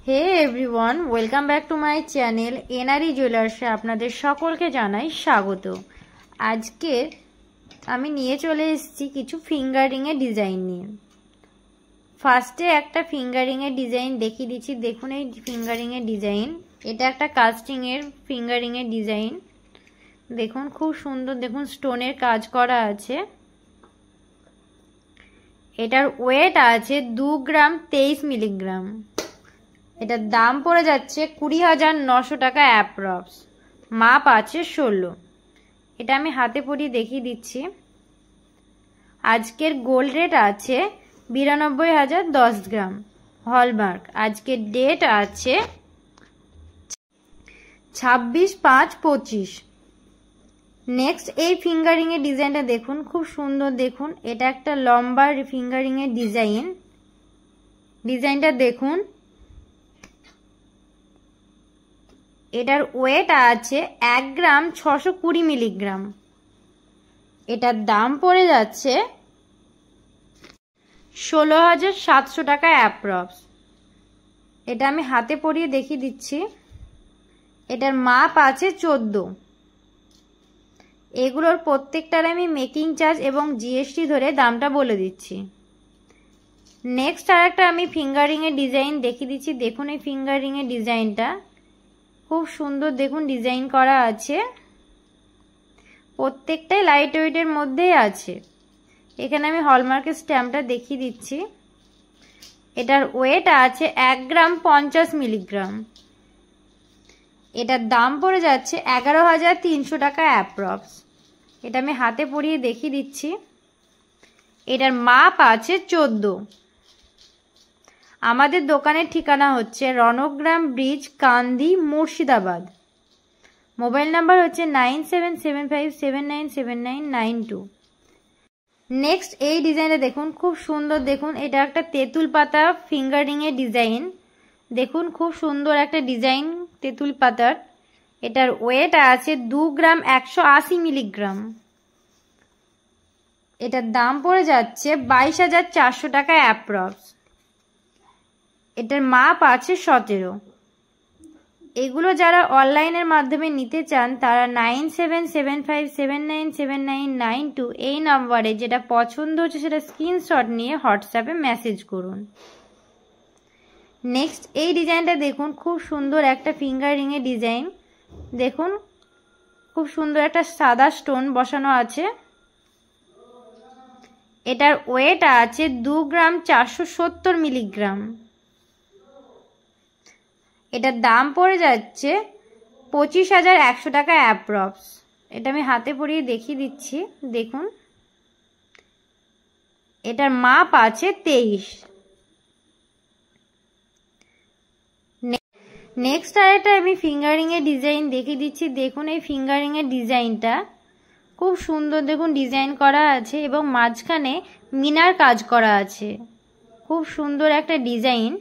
Hey everyone, welcome back to my channel NRE জুয়েলার্সে আপনাদের সকলকে জানাই স্বাগত। আজকে আমি নিয়ে চলে এসেছি কিছু ফিঙ্গারিংয়ের ডিজাইন নিয়ে। ফার্স্টে একটা ফিঙ্গারিংয়ের ডিজাইন দেখিয়ে দিচ্ছি। দেখুন এই ফিঙ্গারিংয়ের ডিজাইন, এটা একটা কাস্টিংয়ের ফিঙ্গারিংয়ের ডিজাইন। দেখুন খুব সুন্দর, দেখুন স্টোনের কাজ করা আছে। এটার ওয়েট আছে 2 গ্রাম 23 মিলিগ্রাম। এটার দাম পড়ে যাচ্ছে 20,900 টাকা অ্যাপ্রক্স। মাপ আছে 16। এটা আমি হাতে পরিয়ে দেখিয়ে দিচ্ছি। আজকের গোল্ড রেট আছে 92,010 গ্রাম হলমার্ক। আজকের ডেট আছে 26/5/25। নেক্সট এই ফিঙ্গারিংয়ের ডিজাইনটা দেখুন, খুব সুন্দর। দেখুন এটা একটা লম্বা ফিঙ্গারিংয়ের ডিজাইন। ডিজাইনটা দেখুন, এটার ওয়েট আছে 1 গ্রাম 620 মিলিগ্রাম। এটার দাম পড়ে যাচ্ছে 16,700 টাকা অ্যাপ্রক্স। এটা আমি হাতে পরিয়ে দেখিয়ে দিচ্ছি। এটার মাপ আছে 14। এগুলোর প্রত্যেকটার আমি মেকিং চার্জ এবং জিএসটি ধরে দামটা বলে দিচ্ছি। নেক্সট আর একটা আমি ফিঙ্গারিংয়ের ডিজাইন দেখিয়ে দিচ্ছি। দেখুন এই ফিঙ্গারিংয়ের ডিজাইনটা খুব সুন্দর। দেখুন ডিজাইন করা আছে, প্রত্যেকটাই লাইট ওয়েটের মধ্যেই আছে। এখানে আমি হলমার্কের স্ট্যাম্পটা দেখিয়ে দিচ্ছি। এটার ওয়েট আছে 1 গ্রাম 50 মিলিগ্রাম। এটার দাম পড়ে যাচ্ছে 11,300 টাকা অ্যাপ্রক্স। এটা আমি হাতে পরিয়ে দেখিয়ে দিচ্ছি। এটার মাপ আছে 14। আমাদের দোকানের ঠিকানা হচ্ছে রণগ্রাম ব্রিজ, কান্দি, মুর্শিদাবাদ। মোবাইল নাম্বার হচ্ছে 9775797992। নেক্সট এই ডিজাইনটা দেখুন, খুব সুন্দর। দেখুন এটা একটা তেঁতুল পাতা ফিঙ্গারিংয়ের ডিজাইন। দেখুন খুব সুন্দর একটা ডিজাইন তেঁতুল পাতার। এটার ওয়েট আছে 2 গ্রাম 180 মিলিগ্রাম। এটার দাম পড়ে যাচ্ছে 22,400 টাকা অ্যাপ্রক্স। এটার মাপ আছে 17। এগুলো যারা অনলাইনের মাধ্যমে নিতে চান তারা 9775797992 এই নাম্বারে যেটা পছন্দ হচ্ছে সেটা স্ক্রিনশট নিয়ে হোয়াটসঅ্যাপে মেসেজ করুন। নেক্সট এই ডিজাইনটা দেখুন, খুব সুন্দর একটা ফিঙ্গারিংয়ের ডিজাইন। দেখুন খুব সুন্দর একটা সাদা স্টোন বসানো আছে। এটার ওয়েট আছে 2 গ্রাম 470 মিলিগ্রাম। এটার দাম পড়ে যাচ্ছে 25,100 টাকা অ্যাপ্রক্স। এটা আমি হাতে পরিয়ে দেখিয়ে দিচ্ছি। দেখুন এটার মাপ আছে 23। নেক্সট আর একটা আমি ফিঙ্গারিংয়ের ডিজাইন দেখিয়ে দিচ্ছি। দেখুন এই ফিঙ্গারিংয়ের ডিজাইনটা খুব সুন্দর। দেখুন ডিজাইন করা আছে এবং মাঝখানে মিনার কাজ করা আছে। খুব সুন্দর একটা ডিজাইন।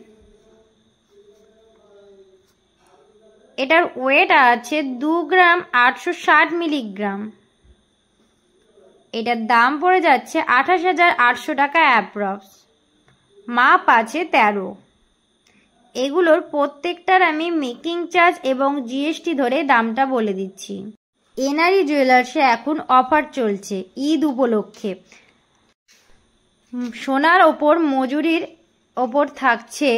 এটার ওয়েট আছে 2 গ্রাম 860 মিলিগ্রাম। এটার দাম পড়ে যাচ্ছে 28,800 টাকা অ্যাপ্রক্স। মাপ আছে 13। এগুলোর প্রত্যেকটার আমি মেকিং চার্জ এবং জিএসটি ধরে দামটা বলে দিচ্ছি। এনআরই জুয়েলার্সে এখন অফার চলছে ঈদ উপলক্ষে। সোনার ওপর মজুরির ওপর থাকছে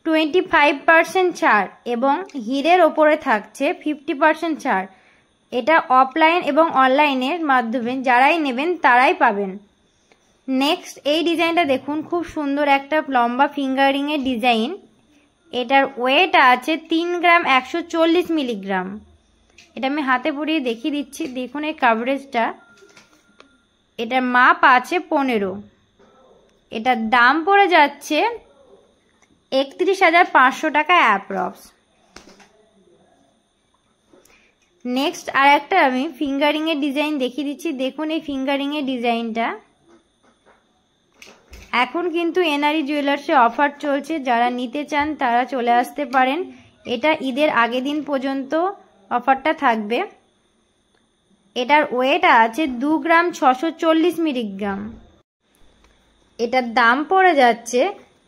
25% ছাড় এবং হীরের ওপরে থাকছে 50% ছাড়। এটা অফলাইন এবং অনলাইনের মাধ্যমে যারাই নেবেন তারাই পাবেন। নেক্সট এই ডিজাইনটা দেখুন, খুব সুন্দর একটা লম্বা ফিঙ্গারিংয়ের ডিজাইন। এটার ওয়েট আছে 3 গ্রাম 140 মিলিগ্রাম। এটা আমি হাতে পরিয়ে দেখিয়ে দিচ্ছি। দেখুন এই কাভারেজটা। এটার মাপ আছে 15। এটার দাম পড়ে যাচ্ছে 31,500 টাকা অ্যাপ্রক্স। নেক্সট আর একটা আমি ফিঙ্গারিংয়ের ডিজাইন দেখিয়ে দিচ্ছি। দেখুন এই ফিঙ্গারিংয়ের ডিজাইনটা। এখন কিন্তু এনআরই জুয়েলার্সে অফার চলছে, যারা নিতে চান তারা চলে আসতে পারেন। এটা ঈদের আগের দিন পর্যন্ত অফারটা থাকবে। এটার ওয়েট আছে 2 গ্রাম 640 মিলিগ্রাম। এটার দাম পড়ে যাচ্ছে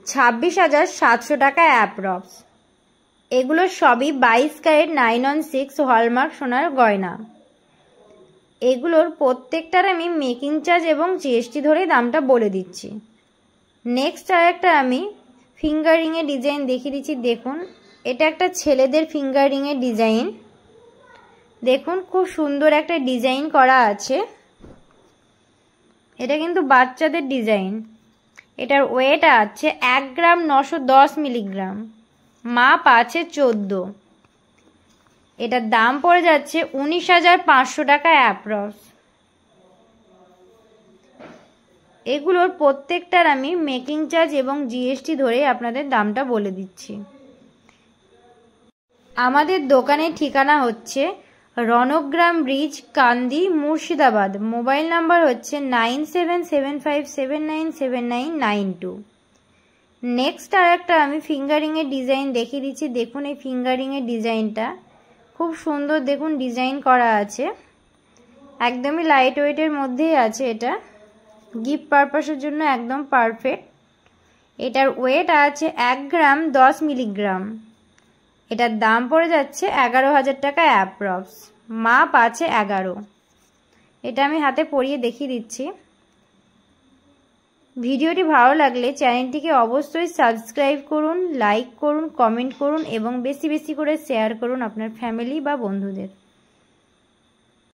26,700 টাকা অ্যাপ্রক্স। এগুলো সবই 22 ক্যারেট 916 হলমার্ক সোনার গয়না। এগুলোর প্রত্যেকটার আমি মেকিং চার্জ এবং জিএসটি ধরে দামটা বলে দিচ্ছি। নেক্সট আর একটা আমি ফিঙ্গার রিংয়ের ডিজাইন দেখিয়ে দিচ্ছি। দেখুন, এটা একটা ছেলেদের ফিঙ্গার রিংয়ের ডিজাইন। দেখুন খুব সুন্দর একটা ডিজাইন করা আছে। এটা কিন্তু বাচ্চাদের ডিজাইন। এটার ওয়েট আছে 1 গ্রাম 910 মিলিগ্রাম, মাপ আছে 14। এটার দাম পড়ে যাচ্ছে 19,500 টাকা অ্যাপ্রক্স। এগুলোর প্রত্যেকটার আমি মেকিং চার্জ এবং জিএসটি ধরে আপনাদের দামটা বলে দিচ্ছি। আমাদের দোকানের ঠিকানা হচ্ছে রণগ্রাম ব্রিজ, কান্দি, মুর্শিদাবাদ। মোবাইল নাম্বার হচ্ছে 9775797992। নেক্সট আর একটা আমি ফিঙ্গারিংয়ের ডিজাইন দেখিয়ে দিচ্ছি। দেখুন এই ফিঙ্গারিংয়ের ডিজাইনটা খুব সুন্দর, দেখুন ডিজাইন করা আছে, একদমই লাইট ওয়েটের মধ্যেই আছে। এটা গিফট পারপাসের জন্য একদম পারফেক্ট। এটার ওয়েট আছে 1 গ্রাম 10 মিলিগ্রাম। এটার দাম পড়ে যাচ্ছে 11,000 টাকা অ্যাপ্রক্স, মাপ আছে 11। এটা আমি হাতে পরিয়ে দেখিয়ে দিচ্ছি। ভিডিওটি ভালো লাগলে চ্যানেলটিকে অবশ্যই সাবস্ক্রাইব করুন, লাইক করুন, কমেন্ট করুন এবং বেশি বেশি করে শেয়ার করুন আপনার ফ্যামিলি বা বন্ধুদের।